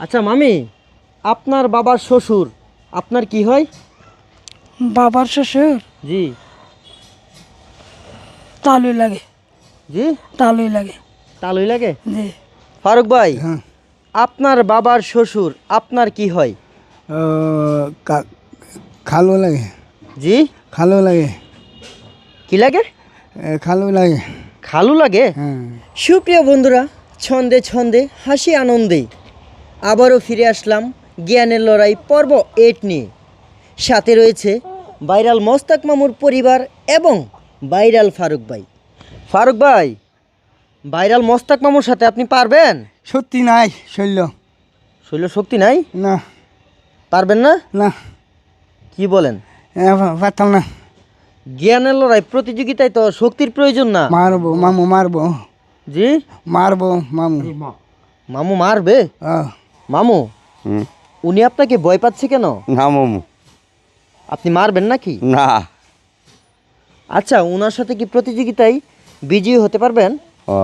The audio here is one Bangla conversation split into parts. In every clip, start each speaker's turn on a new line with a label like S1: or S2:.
S1: আচ্ছা মামি, আপনার বাবার শ্বশুর আপনার কি হয়?
S2: বাবার শ্বশুর
S1: জি।
S2: তালুই লাগে।
S1: জি,
S2: তালুই লাগে।
S1: তালুই লাগে।
S2: জি।
S1: ফারুক ভাই,
S3: হ্যাঁ
S1: আপনার বাবার শ্বশুর আপনার কি হয়?
S3: ও, খালো লাগে।
S1: জি,
S3: খালো লাগে।
S1: কি লাগে?
S3: খালো লাগে।
S1: খালু লাগে।
S3: হ্যাঁ
S1: সুপ্রিয় বন্ধুরা, ছন্দে ছন্দে হাসি আনন্দে আবারও ফিরে আসলাম জ্ঞানের লড়াই পর্ব 8 নিয়ে। সাথে রয়েছে ভাইরাল মোস্তাক মামুর পরিবার এবং ভাইরাল ফারুক ভাই। ফারুক ভাই, ভাইরাল মোস্তাক মামুর সাথে আপনি পারবেন?
S3: সত্যি নাই শৈল।
S1: শৈল শক্তি নাই,
S3: না
S1: পারবেন না?
S3: না
S1: কি বলেন?
S3: পারতাম না।
S1: জ্ঞানের লড়াই প্রতিযোগিতায় তো শক্তির প্রয়োজন না।
S3: মারবো মামু মারবো।
S1: জি,
S3: মারবো মামু।
S1: মামু মারবে?
S3: ও,
S1: মামু, উনি আপনাকে ভয় পাচ্ছে কেন?
S4: না মামু,
S1: আপনি মারবেন নাকি?
S4: না।
S1: আচ্ছা, ওনার সাথে কি প্রতিযোগিতায় বিজয়ী হতে পারবেন?
S4: ও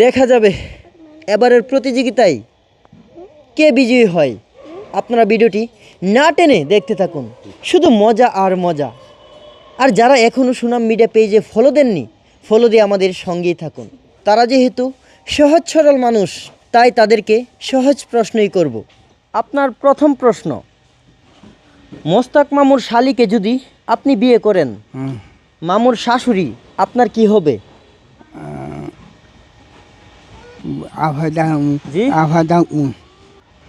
S1: দেখা যাবে এবারের প্রতিযোগিতায় কে বিজয়ী হয়। আপনারা ভিডিওটি না টেনে দেখতে থাকুন, শুধু মজা আর মজা। আর যারা এখনও সুনাম মিডিয়া পেজে ফলো দেননি, ফলো দিয়ে আমাদের সঙ্গেই থাকুন। তারা যেহেতু সহজ সরল মানুষ, তাই তাদেরকে সহজ প্রশ্নই করব। আপনার প্রথম প্রশ্ন, মোস্তাক মামুর শালিকে যদি আপনি বিয়ে করেন, মামুর শাশুড়ি আপনার কি হবে?
S3: আভা দাম।
S1: জি?
S3: আভা দাম।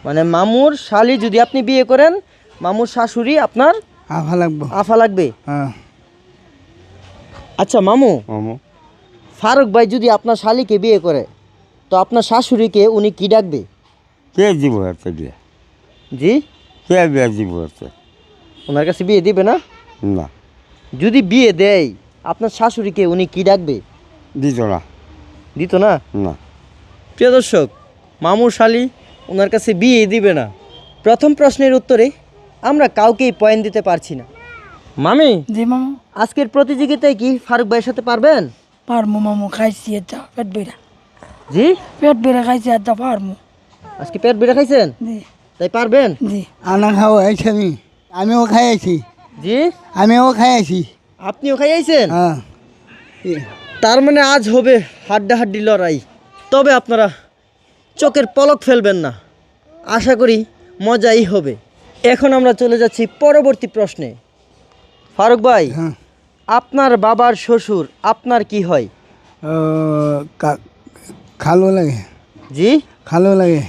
S1: মানে মামুর শালি যদি আপনি বিয়ে করেন, মামুর শাশুড়ি আপনার
S3: আভা লাগবো।
S1: আফা লাগবে।
S3: হ্যাঁ
S1: আচ্ছা মামু,
S4: মামু,
S1: ফারুক ভাই যদি আপনার শালিকে বিয়ে করে, তো আপনার শাশুড়িকে উনি কি ডাকবে?
S4: কে দিব এতে দিয়ে?
S1: জি,
S4: কে বিয়ে দিব এতে?
S1: ওনার কাছে বিয়ে দিবে না?
S4: না,
S1: যদি বিয়ে দেয়, আপনার শাশুড়িকে উনি কি ডাকবে?
S4: দিত না।
S1: দিত না?
S4: না।
S1: প্রিয় দর্শক, মামুর শালি ওনার কাছে বিয়ে দিবে না। প্রথম প্রশ্নের উত্তরে আমরা কাউকেই পয়েন্ট দিতে পারছি না। মামি,
S2: জি মামু।
S1: আজকের প্রতিযোগিতায় কি ফারুক ভাইয়ের সাথে পারবেন?
S2: পারমু মামু, খাইছি এটা পেট বেড়া।
S1: জি,
S2: পেট বেড়া খাইছি এটা পারমু।
S1: আজকে পেট বেড়ে খাইছেন,
S2: জি।
S1: তাই পারবেন?
S2: জি।
S3: আনা খাওয়া আইছি আমি। আমিও খাইছি।
S1: জি,
S3: আমিও খাইছি।
S1: আপনিও খাইয়েছেন?
S3: হ্যাঁ
S1: তার মানে আজ হবে হাড্ডাহাড্ডি লড়াই। তবে আপনারা চোখের পলক ফেলবেন না, আশা করি মজাই হবে। এখন আমরা চলে যাচ্ছি পরবর্তী প্রশ্নে। ফারুক ভাই,
S3: হ্যাঁ
S1: আপনার বাবার শ্বশুর আপনার কি হয়?
S3: ও, খালো লাগে।
S1: জি,
S3: খালো লাগে।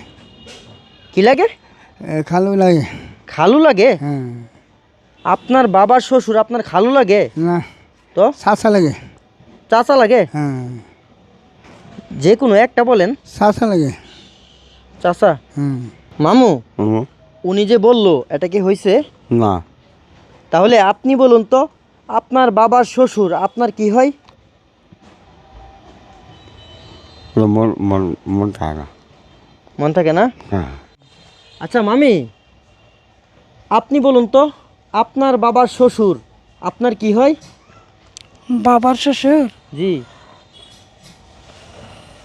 S1: কি লাগে?
S3: খালো লাগে।
S1: খালু লাগে?
S3: হ্যাঁ
S1: আপনার বাবার শ্বশুর আপনার খালু লাগে?
S3: না
S1: তো
S3: চাচা লাগে।
S1: চাচা লাগে?
S3: হ্যাঁ
S1: যে কোনো একটা বলেন।
S3: চাচা লাগে।
S1: চাচা।
S3: হুম
S1: মামু,
S4: মামু,
S1: উনি যে বললো এটা কি হয়েছে?
S4: না।
S1: তাহলে আপনি বলুন তো, আপনার বাবার শ্বশুর আপনার কি হয়?
S4: মন মন মন থাকে না।
S1: মন থাকে না?
S4: হ্যাঁ।
S1: আচ্ছা মামি, আপনি বলুন তো, আপনার বাবার শ্বশুর আপনার কি হয়?
S2: বাবার শ্বশুর
S1: জি।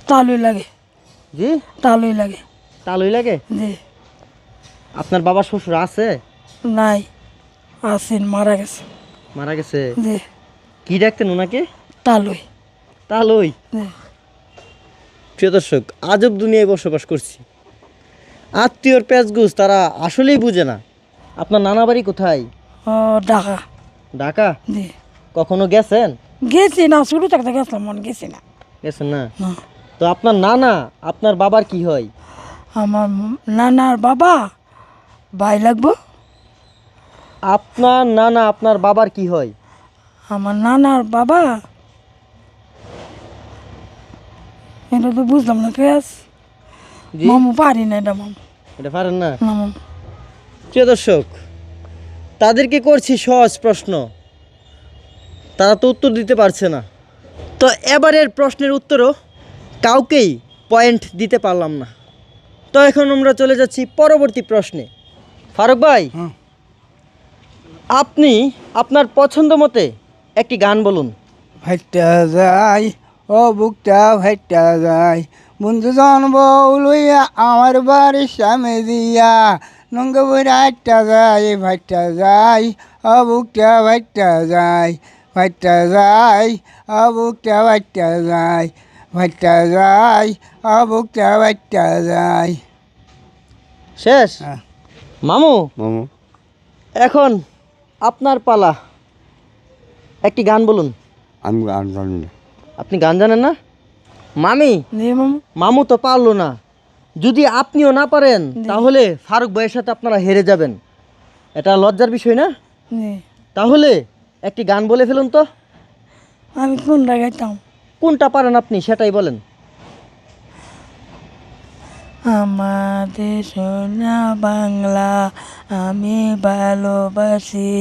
S2: তালুই লাগে।
S1: জি,
S2: তালুই লাগে।
S1: তালুই লাগে।
S2: জি।
S1: আপনার বাবার শ্বশুর আছে?
S2: নাই, আসেন মারা গেছে।
S1: মারা গেছে?
S2: জি।
S1: কি ডাকতেন ওনাকে?
S2: তালুই।
S1: তালুই।
S2: জি।
S1: প্রিয় দর্শক, আজব দুনিয়ায় বসবাস করছি। আত্মীয়র প্যাচগুজ তারা আসলেই বুঝে না। আপনার নানা বাড়ি কোথায়?
S2: ও ঢাকা।
S1: ঢাকা?
S2: জি।
S1: কখনো গেছেন?
S2: গেছি না, শুরু থাকতে গেছিলাম, মন গেছি না।
S1: গেছেন না?
S2: না।
S1: তো আপনার নানা আপনার বাবার কি হয়?
S2: আমার নানার বাবা ভাই লাগবো।
S1: আপনার নানা আপনার বাবার কি হয়?
S2: আমার নানার বাবা, এটা তো বুঝলাম না পেঁয়াজ।
S1: জি,
S2: মামু পারি না এটা মামু।
S1: এটা পারেন না?
S2: না মামু।
S1: প্রিয় দর্শক, তাদেরকে করছি সহজ প্রশ্ন, তারা তো উত্তর দিতে পারছে না। তো এবারের প্রশ্নের উত্তরও কাউকেই পয়েন্ট দিতে পারলাম না। তো এখন আমরা চলে যাচ্ছি পরবর্তী প্রশ্নে। ফারুক ভাই,
S3: হ্যাঁ
S1: আপনি আপনার পছন্দ মতে একটি গান বলুন।
S3: ভাইটা যায় ও বুকটা ভাইটা যায় বন্ধু জন্ম লইয়া আমার বাড়ির সামনে দিয়া নঙ্গা বইরা আটটা যায় ভাইটা যায় অবুকটা ভাইটা যায় ভাইটা যায় অবুকটা ভাইটা যায় ভাইটা যায় অবুকটা ভাইটা যায়।
S1: শেষ?
S3: হ্যাঁ।
S1: মামু,
S4: মামু
S1: এখন আপনার পালা, একটি গান বলুন।
S4: আমি গান জানি না।
S1: আপনি গান জানেন না? মামি,
S2: জি মামু।
S1: মামু তো পারলো না, যদি আপনিও না পারেন তাহলে ফারুক ভাইয়ের সাথে আপনারা হেরে যাবেন, এটা লজ্জার বিষয় না?
S2: জি।
S1: তাহলে একটি গান বলে ফেলুন তো।
S2: আমি কোনটা গাইতাম?
S1: কোনটা পারেন আপনি সেটাই বলেন।
S2: আমাদের সোনা বাংলা আমি ভালোবাসি,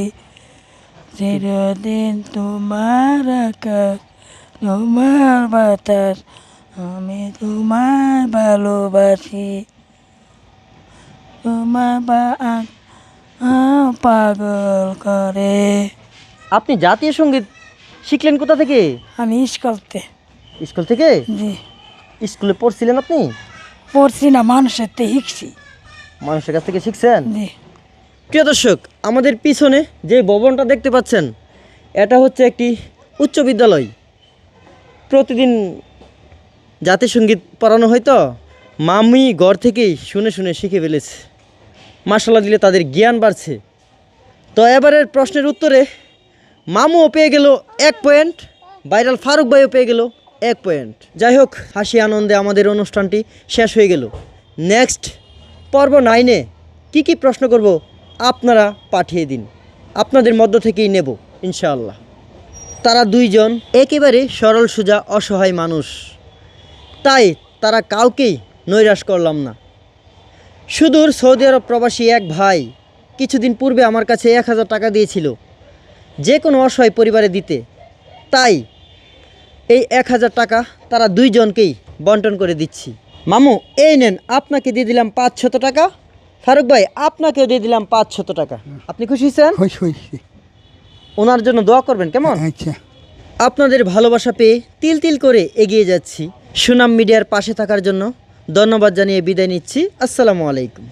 S2: চিরদিন তোমার আকাশ তোমার বাতাস, আমি তোমার ভালোবাসি, তোমার পাগল করে।
S1: আপনি জাতীয় সঙ্গীত শিখলেন কোথা থেকে?
S2: আমি স্কুলতে।
S1: স্কুল থেকে?
S2: জি।
S1: স্কুলে পড়ছিলেন আপনি?
S2: পড়ছি না, মানুষের তে শিখছি।
S1: মানুষের কাছ থেকে শিখছেন?
S2: জি।
S1: প্রিয় দর্শক, আমাদের পিছনে যে ভবনটা দেখতে পাচ্ছেন এটা হচ্ছে একটি উচ্চ বিদ্যালয়। প্রতিদিন জাতীয় সঙ্গীত পড়ানো হয় তো মামি ঘর থেকেই শুনে শুনে শিখে ফেলেছে। মাশাআল্লাহ দিলে তাদের জ্ঞান বাড়ছে। তো এবারের প্রশ্নের উত্তরে মামুও পেয়ে গেল 1 পয়েন্ট, ভাইরাল ফারুক ভাইও পেয়ে গেল 1 পয়েন্ট। যাই হোক, হাসি আনন্দে আমাদের অনুষ্ঠানটি শেষ হয়ে গেল। নেক্সট পর্ব 9-এ কী কী প্রশ্ন করব আপনারা পাঠিয়ে দিন, আপনাদের মধ্য থেকেই নেব ইনশাআল্লাহ। তারা দুইজন একেবারে সরল সোজা অসহায় মানুষ, তাই তারা কাউকেই নৈরাশ করলাম না। সুদূর সৌদি আরব প্রবাসী এক ভাই কিছুদিন পূর্বে আমার কাছে 1000 টাকা দিয়েছিল যে কোনো অসহায় পরিবারে দিতে, তাই এই 1000 টাকা তারা দুইজনকেই বন্টন করে দিচ্ছি। মামু এই নেন, আপনাকে দিয়ে দিলাম 500 টাকা, ফারুক ভাই আপনাকেও দিয়ে দিলাম 500 টাকা। আপনি খুশি হয়েছেন?
S3: হইছে।
S1: ওনার জন্য দোয়া করবেন কেমন?
S3: আচ্ছা।
S1: আপনাদের ভালোবাসা পেয়ে তিল তিল করে এগিয়ে যাচ্ছি। সুনাম মিডিয়ার পাশে থাকার জন্য ধন্যবাদ জানিয়ে বিদায় নিচ্ছি। আসসালামু আলাইকুম।